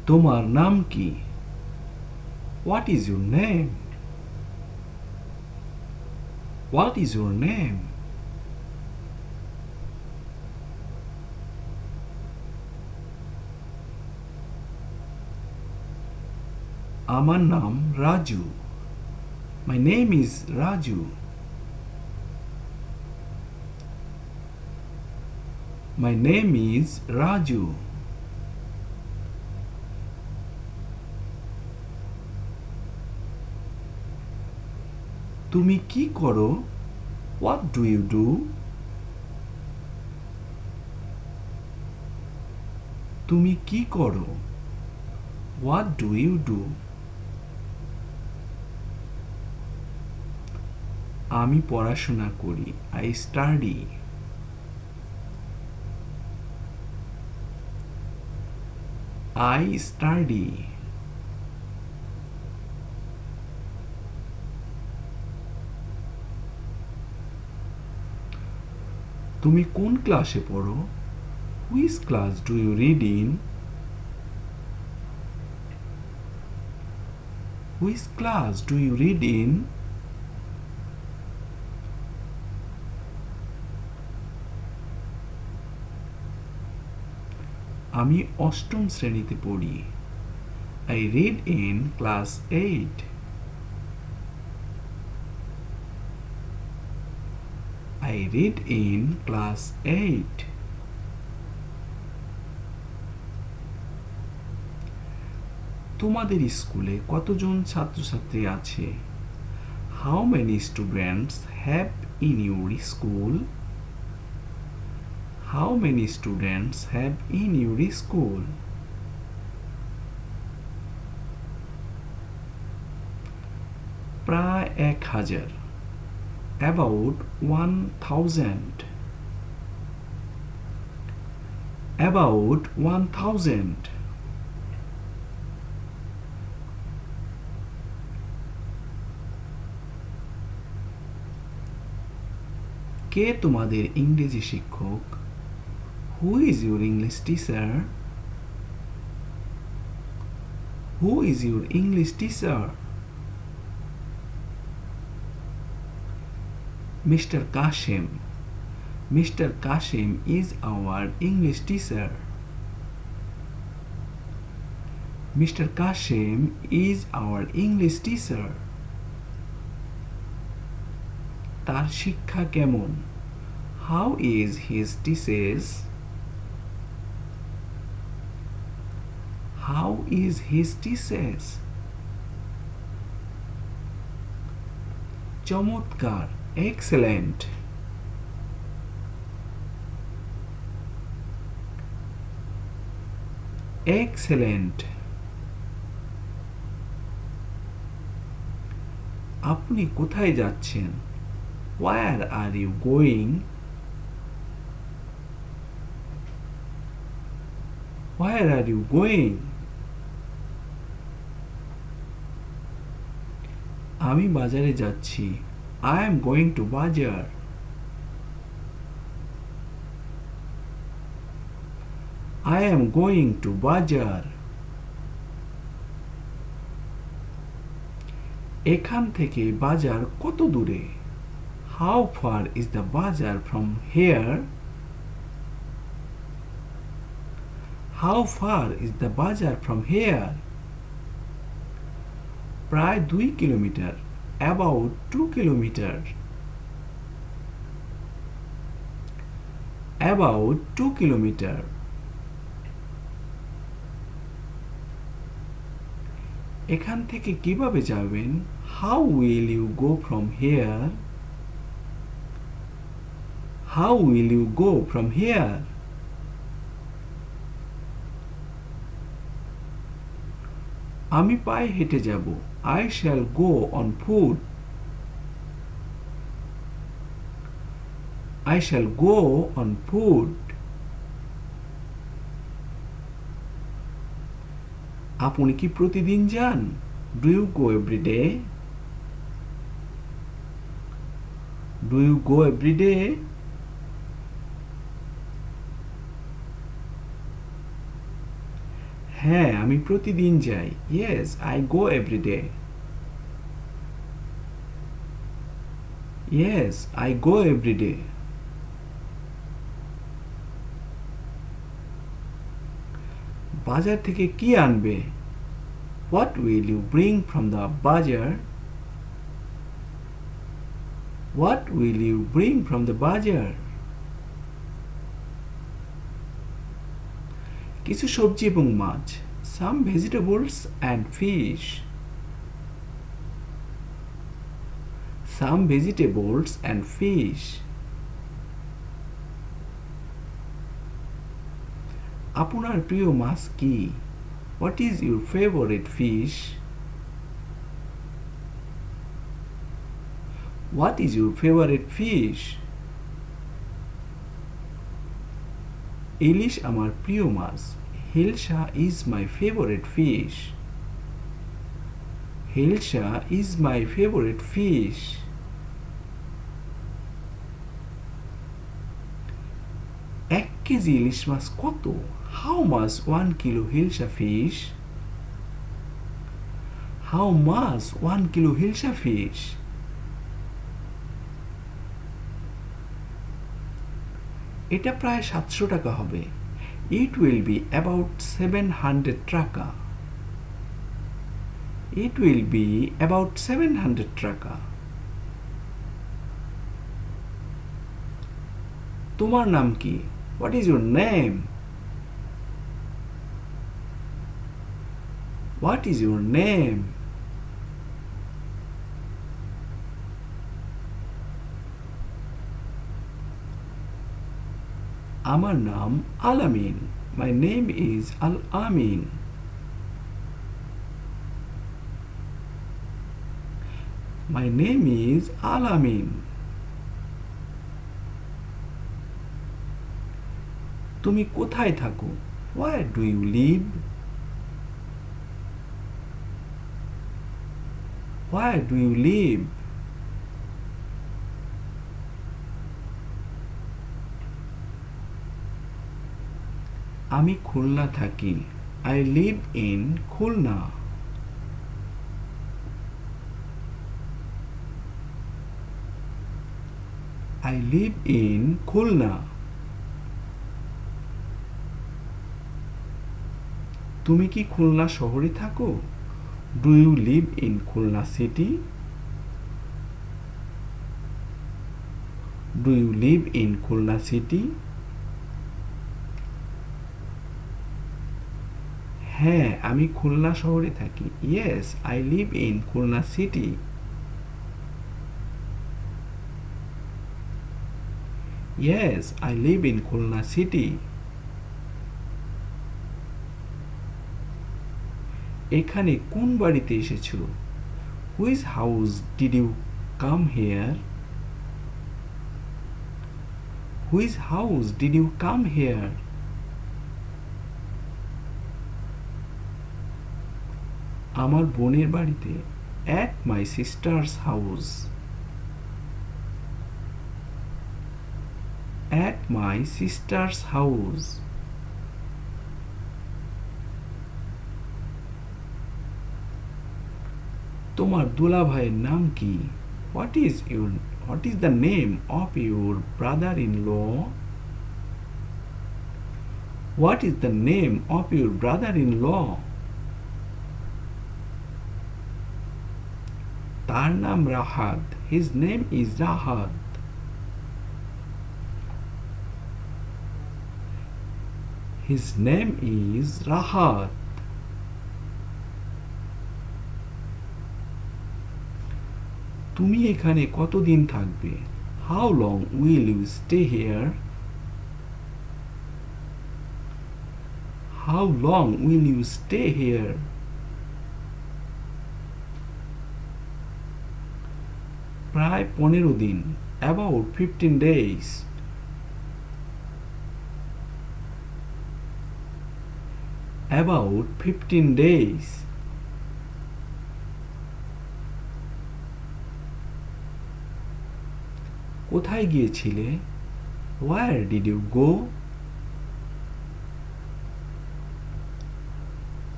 তোমার নাম কি? What is your name? What is your name? আমার নাম Raju. My name is Raju. My name is Raju. তুমি কি করো? What do you do? তুমি কি করো? What do you do? আমি পড়াশোনা করি। I study. I study. তুমি কোন ক্লাসে পড়ো? Which class do you read in? Which class do you read in? আমি অষ্টম শ্রেণীতে পড়ি। I read in class 8. I read in class 8. তোমাদের স্কুলে কতজন ছাত্রছাত্রী আছে? How many students have in your school? How many students have in your school? প্রায় 1000. About 1000. About 1000. কে তোমাদের ইংরেজি শিক্ষক? Who is your English teacher? Who is your English teacher? Mr. Kashim. Mr. Kashim is our English teacher. Mr. Kashim is our English teacher. তার শিক্ষা কেমন? How is his thesis? How is his thesis? চমৎকার, excellent. Excellent. আপনি কোথায় যাচ্ছেন? Where are you going? Where are you going? আমি বাজারে যাচ্ছি। I am going to বাজার। I am going to বাজার। এখান থেকে বাজার কত দূরে? How far is the bazaar from here? How far is the bazaar from here? প্রায় 2 kilometre. About 2 kilometer. About 2 kilometer. এখান থেকে কিভাবে যাবেন? How will you go from here? How will you go from here? আমি পায়ে হেঁটে যাব। I shall go on foot. I shall go on foot. আপনি কি প্রতিদিন যান? Do you go every day? Do you go every day? হ্যাঁ, আমি প্রতিদিন যাই। Yes, I go every day. Yes, I go every day. বাজার থেকে কি আনবে? What will you bring from the bazaar? What will you bring from the bazaar? কিছু সবজি এবং মাছ। Some vegetables and fish. Some vegetables and fish. আপনার প্রিয় মাছ কি? What is your favorite fish? What is your favorite fish? ইলিশ আমার প্রিয় মাছ। Hilsa is my favorite fish. Hilsa is my favorite fish. এক KG ইলিশ মাছ কত? How much 1 kilo Hilsa fish? How much 1 kilo Hilsa fish? এটা প্রায় 700 টাকা হবে। It will be about 700 টাকা। It will be about 700 টাকা। তোমার নাম কি? What is your name? What is your name? আমার নাম আলামিন। My name is Al-Amin. My name is Al-Amin. তুমি কোথায় থাকো? Where do you live? Where do you live? আমি খুলনা থাকি। I live in Khulna. I live in Khulna. তুমি কি খুলনা শহরে থাকো? Do you live in Khulna city? Do you live in Khulna city? হ্যাঁ, আমি খুলনা শহরে থাকি। Yes, I live in Khulna city. Yes, I live in Khulna city. এখানে কোন বাড়িতে এসেছো? Which house did you come here? Which house did you come here? আমার বোনের বাড়িতে। At my sister's house. At my sister's house. তোমার দুলাভাইয়ের নাম কি? What is the name of your brother-in-law? What is the name of your brother-in-law? তার নাম Rahat. His name is Rahat. His name is Rahat. তুমি এখানে কতদিন থাকবে? How long will you stay here? How long will you stay here? প্রায় 15 দিন। About 15 days. About 15 days. কোথায় গিয়েছিলে? Where did you go?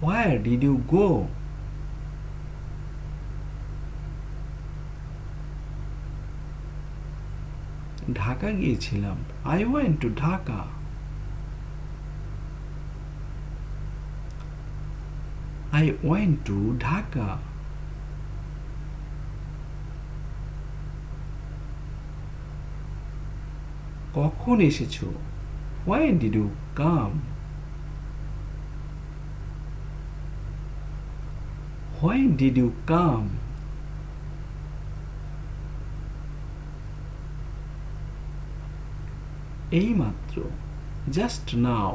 Where did you go? Dhaka গিয়েছিলাম। I went to Dhaka. I went to Dhaka. কখন এসেছো? When did you come? When did you come? এইমাত্র, just now.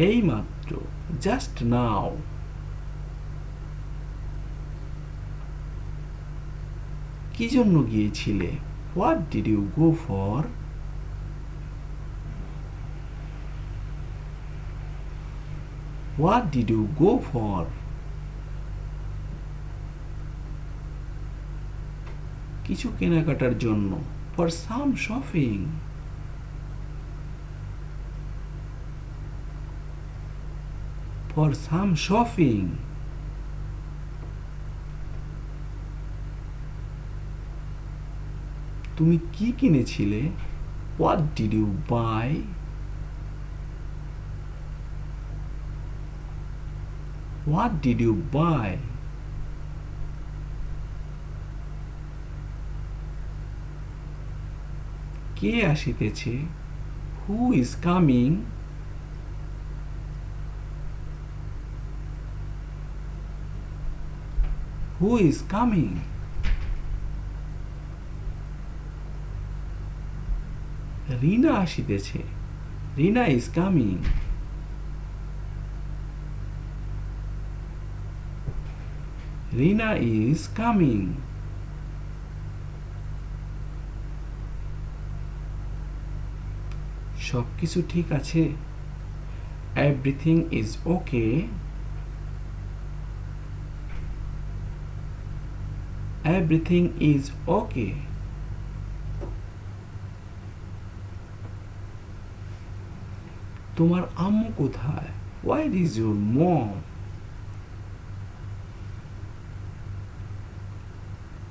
এইমাত্র, just now. কি জন্য গিয়েছিলে? What did you go for? What did you go for? কিছু কেনাকাটার জন্য। For some shopping. For some shopping. তুমি কি কিনেছিলে? What did you buy? What did you buy? কে আসিতেছে? Who is coming? Who is coming? রিনা আসিতেছে। Rina is coming. Rina is coming. সবকিছু ঠিক আছে? Everything is okay. Everything is okay. তোমার আম্মু কোথায়? Where is your mom?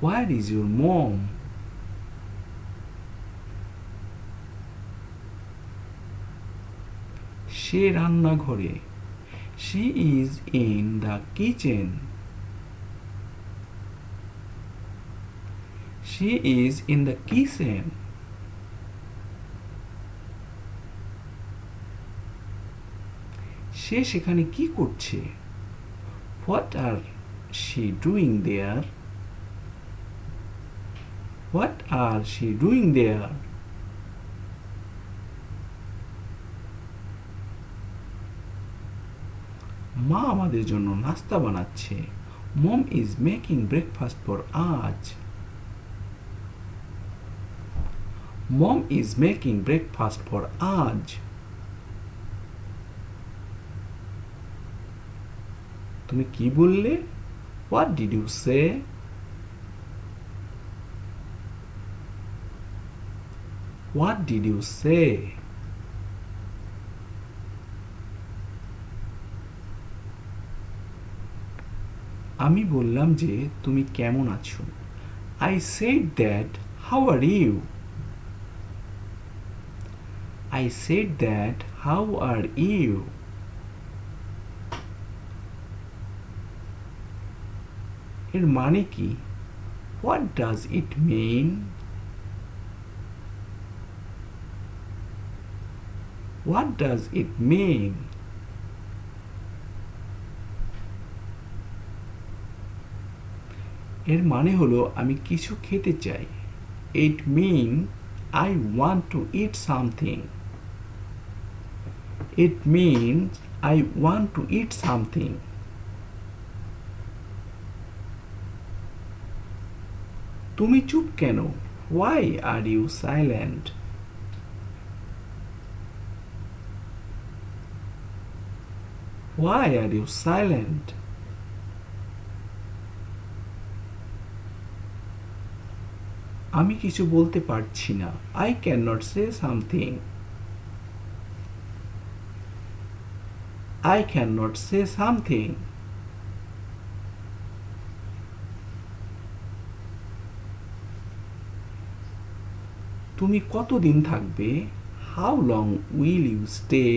Where is your mom? সে রান্নাঘরে। She is in the kitchen. She is in the kitchen. সে সেখানে কি করছে? What are she doing there? What are she doing there? মা আমাদের জন্য নাস্তা বানাচ্ছে। Mom is making breakfast for us. Mom is making breakfast for us. তুমি কি বললে? What did you say? What did you say? আমি বললাম যে তুমি কেমন আছো? I said that how are you? I said that how are you? এর মানে কি? What does it mean? What does it mean? এর মানে হলো আমি কিছু খেতে চাই। It means I want to eat something. It means I want to eat something. তুমি চুপ কেন? Why are you silent? Why are you silent? আমি কিছু বলতে পারছি না। I cannot say something. I cannot say something. তুমি কতদিন থাকবে? How long will you stay?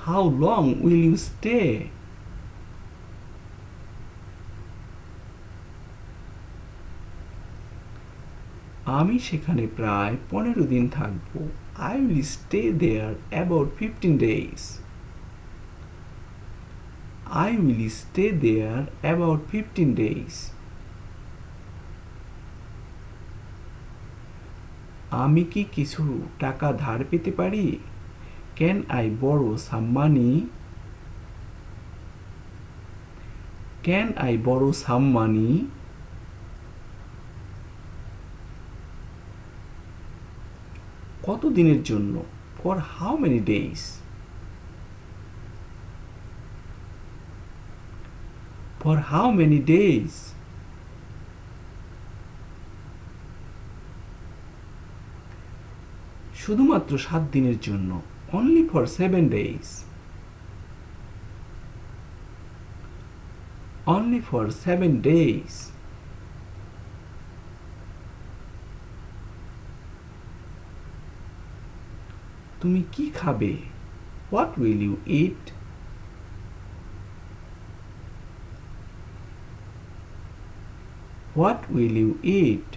How long will you stay? আমি সেখানে প্রায় 15 দিন থাকব। I will stay there about 15 days. I will stay there about 15 days. আমি কি কিছু টাকা ধার পেতে পারি? Can I borrow some money? Can I borrow some money? কত দিনের জন্য? For how many days? For how many days? শুধুমাত্র 7 দিনের জন্য। Only for 7 days. Only for 7 days. তুমি কি খাবে? What will you eat? What will you eat?